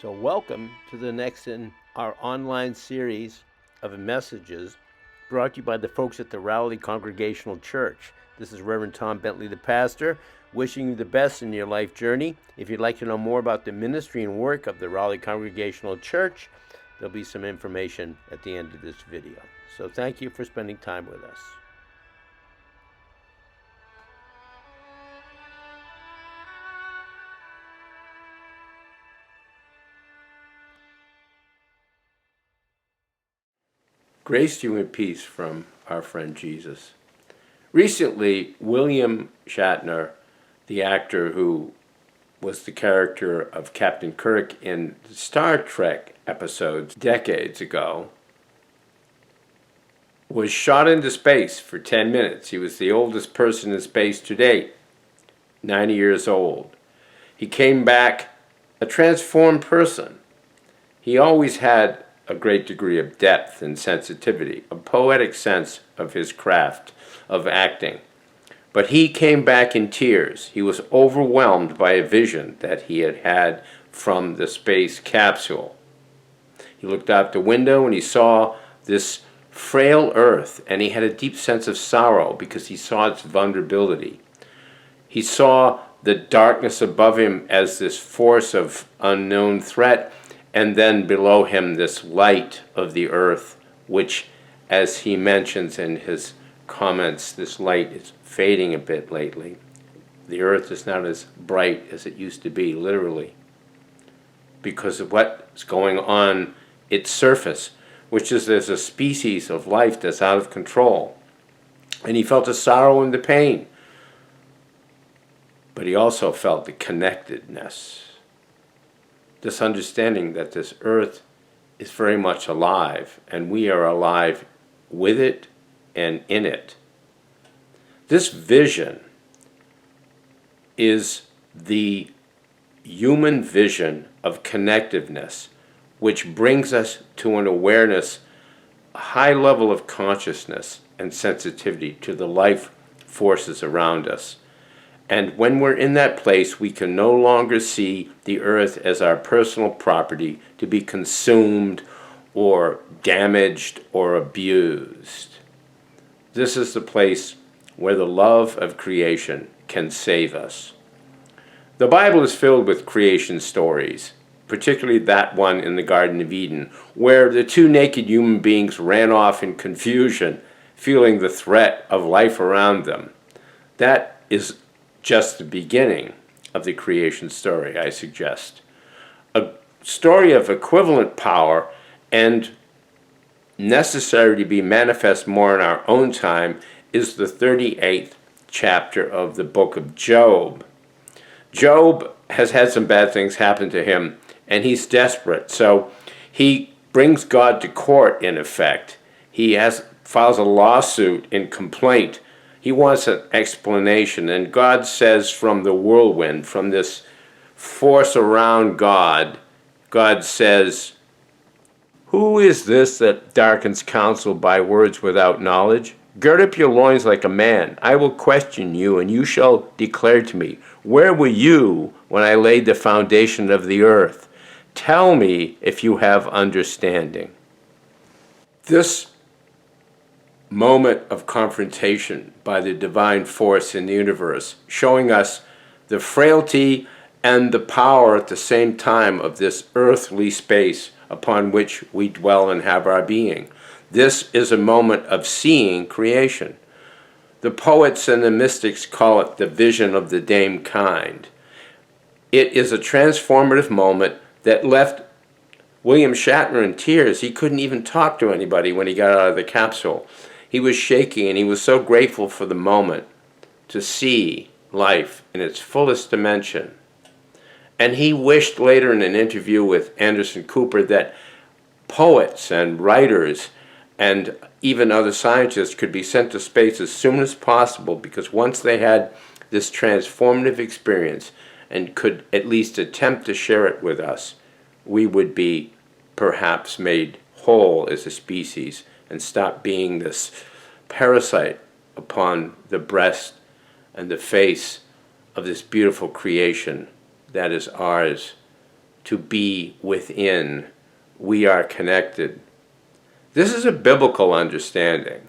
So welcome to the next in our online series of messages brought to you by the folks at the Rowley Congregational Church. This is Reverend Tom Bentley, the pastor, wishing you the best in your life journey. If you'd like to know more about the ministry and work of the Rowley Congregational Church, there'll be some information at the end of this video. So thank you for spending time with us. Grace to you and peace from our friend Jesus. Recently, William Shatner, the actor who was the character of Captain Kirk in Star Trek episodes decades ago, was shot into space for 10 minutes. He was the oldest person in space to date, 90 years old. He came back a transformed person. He always had a great degree of depth and sensitivity, a poetic sense of his craft of acting. But he came back in tears. He was overwhelmed by a vision that he had had from the space capsule. He looked out the window and he saw this frail Earth, and he had a deep sense of sorrow because he saw its vulnerability. He saw the darkness above him as this force of unknown threat, and then below him this light of the earth, which, as he mentions in his comments, this light is fading a bit lately. The earth is not as bright as it used to be, literally, because of what's going on its surface, which is there's a species of life that's out of control. And he felt the sorrow and the pain, but he also felt the connectedness. This understanding that this earth is very much alive, and we are alive with it and in it. This vision is the human vision of connectiveness, which brings us to an awareness, a high level of consciousness and sensitivity to the life forces around us. And when we're in that place, we can no longer see the earth as our personal property to be consumed or damaged or abused. This is the place where the love of creation can save us. The Bible is filled with creation stories, particularly that one in the Garden of Eden, where the two naked human beings ran off in confusion, feeling the threat of life around them. That is just the beginning of the creation story, I suggest. A story of equivalent power and necessary to be manifest more in our own time is the 38th chapter of the book of Job. Job has had some bad things happen to him, and he's desperate, so he brings God to court, in effect. He files a lawsuit in complaint. He wants an explanation, and God says from the whirlwind, from this force around God, God says, "Who is this that darkens counsel by words without knowledge? Gird up your loins like a man. I will question you, and you shall declare to me, where were you when I laid the foundation of the earth? Tell me if you have understanding." This moment of confrontation by the divine force in the universe, showing us the frailty and the power at the same time of this earthly space upon which we dwell and have our being. This is a moment of seeing creation. The poets and the mystics call it the vision of the Dame Kind. It is a transformative moment that left William Shatner in tears. He couldn't even talk to anybody when he got out of the capsule. He was shaking, and he was so grateful for the moment to see life in its fullest dimension. And he wished later in an interview with Anderson Cooper that poets and writers and even other scientists could be sent to space as soon as possible, because once they had this transformative experience and could at least attempt to share it with us, we would be perhaps made whole as a species and stop being this parasite upon the breast and the face of this beautiful creation that is ours to be within. We are connected. This is a biblical understanding.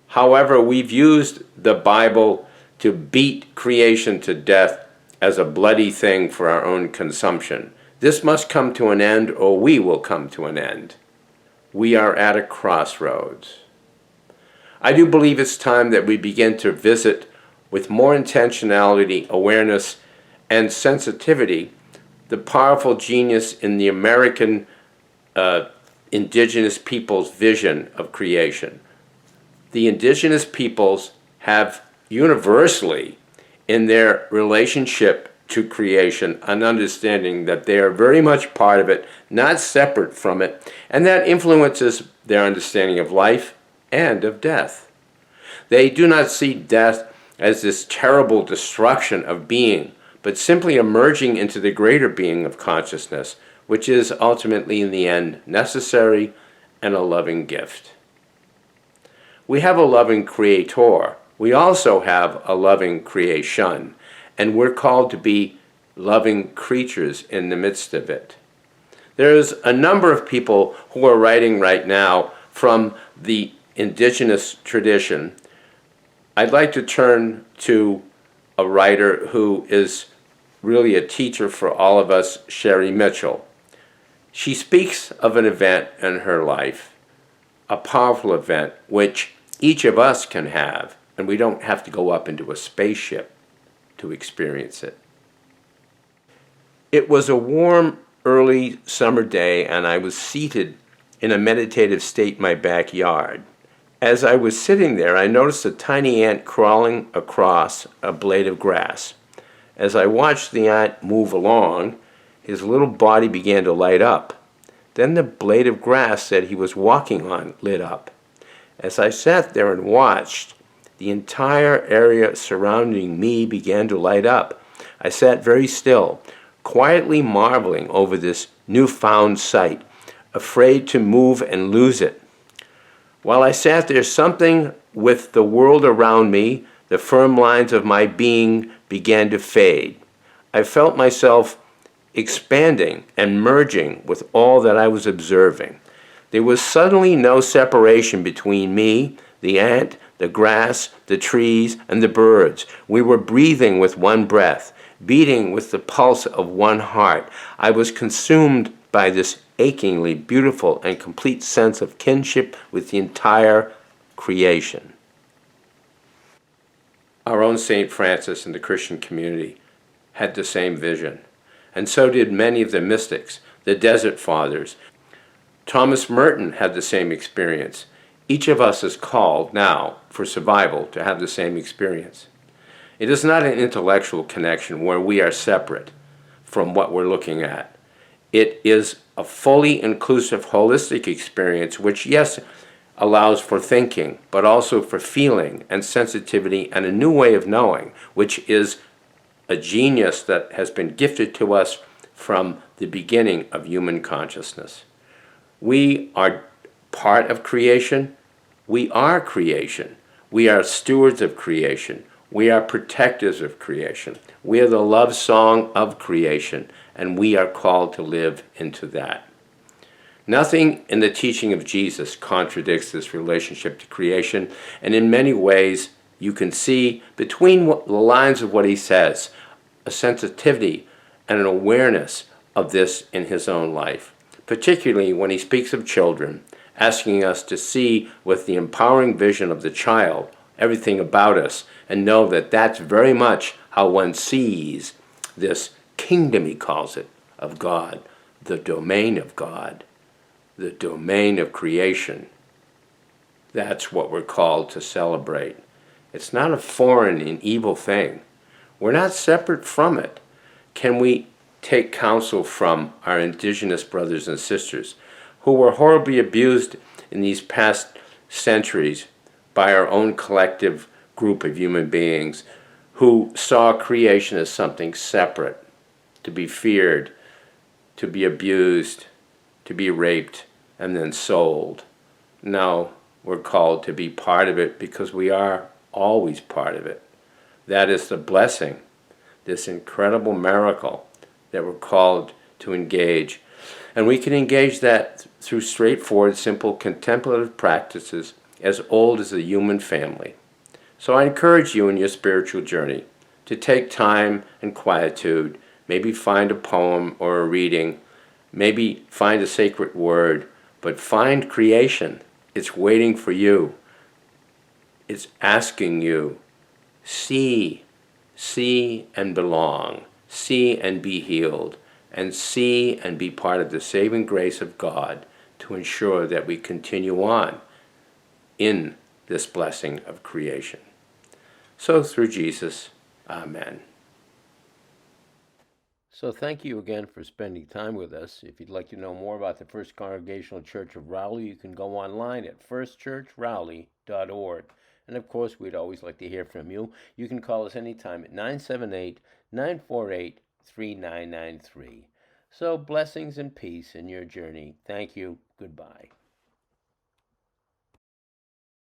However, we've used the Bible to beat creation to death as a bloody thing for our own consumption. This must come to an end, or we will come to an end. We are at a crossroads. I do believe it's time that we begin to visit with more intentionality, awareness, and sensitivity the powerful genius in the American indigenous people's vision of creation. The indigenous peoples have universally, in their relationship to creation, an understanding that they are very much part of it, not separate from it, and that influences their understanding of life and of death. They do not see death as this terrible destruction of being, but simply emerging into the greater being of consciousness, which is ultimately in the end necessary and a loving gift. We have a loving creator. We also have a loving creation, and we're called to be loving creatures in the midst of it. There's a number of people who are writing right now from the indigenous tradition. I'd like to turn to a writer who is really a teacher for all of us, Sherry Mitchell. She speaks of an event in her life, a powerful event, which each of us can have, and we don't have to go up into a spaceship to experience it. It was a warm, early summer day, and I was seated in a meditative state in my backyard. As I was sitting there, I noticed a tiny ant crawling across a blade of grass. As I watched the ant move along, his little body began to light up. Then the blade of grass that he was walking on lit up. As I sat there and watched, the entire area surrounding me began to light up. I sat very still, quietly marveling over this newfound sight, afraid to move and lose it. While I sat there, something with the world around me, the firm lines of my being, began to fade. I felt myself expanding and merging with all that I was observing. There was suddenly no separation between me, the ant, the grass, the trees, and the birds. We were breathing with one breath, beating with the pulse of one heart. I was consumed by this achingly beautiful and complete sense of kinship with the entire creation. Our own St. Francis in the Christian community had the same vision, and so did many of the mystics, the Desert Fathers. Thomas Merton had the same experience. Each of us is called now for survival to have the same experience. It is not an intellectual connection where we are separate from what we're looking at. It is a fully inclusive, holistic experience which, yes, allows for thinking, but also for feeling and sensitivity and a new way of knowing, which is a genius that has been gifted to us from the beginning of human consciousness. We are part of creation. We are creation. We are stewards of creation. We are protectors of creation. We are the love song of creation, and we are called to live into that. Nothing in the teaching of Jesus contradicts this relationship to creation, and in many ways you can see between the lines of what he says a sensitivity and an awareness of this in his own life, particularly when he speaks of children, asking us to see with the empowering vision of the child everything about us and know that that's very much how one sees this kingdom, he calls it, of God, the domain of God, the domain of creation. That's what we're called to celebrate. It's not a foreign and evil thing. We're not separate from it. Can we take counsel from our indigenous brothers and sisters who were horribly abused in these past centuries by our own collective group of human beings who saw creation as something separate, to be feared, to be abused, to be raped, and then sold? No, we're called to be part of it because we are always part of it. That is the blessing, this incredible miracle that we're called to engage. And we can engage that through straightforward, simple, contemplative practices as old as the human family. So I encourage you in your spiritual journey to take time and quietude, maybe find a poem or a reading, maybe find a sacred word, but find creation. It's waiting for you. It's asking you, see and belong, see and be healed, and see and be part of the saving grace of God to ensure that we continue on in this blessing of creation. So through Jesus, amen. So thank you again for spending time with us. If you'd like to know more about the First Congregational Church of Rowley, you can go online at firstchurchrowley.org. And of course, we'd always like to hear from you. You can call us anytime at 978-948-3993. So blessings and peace in your journey. Thank you. Goodbye.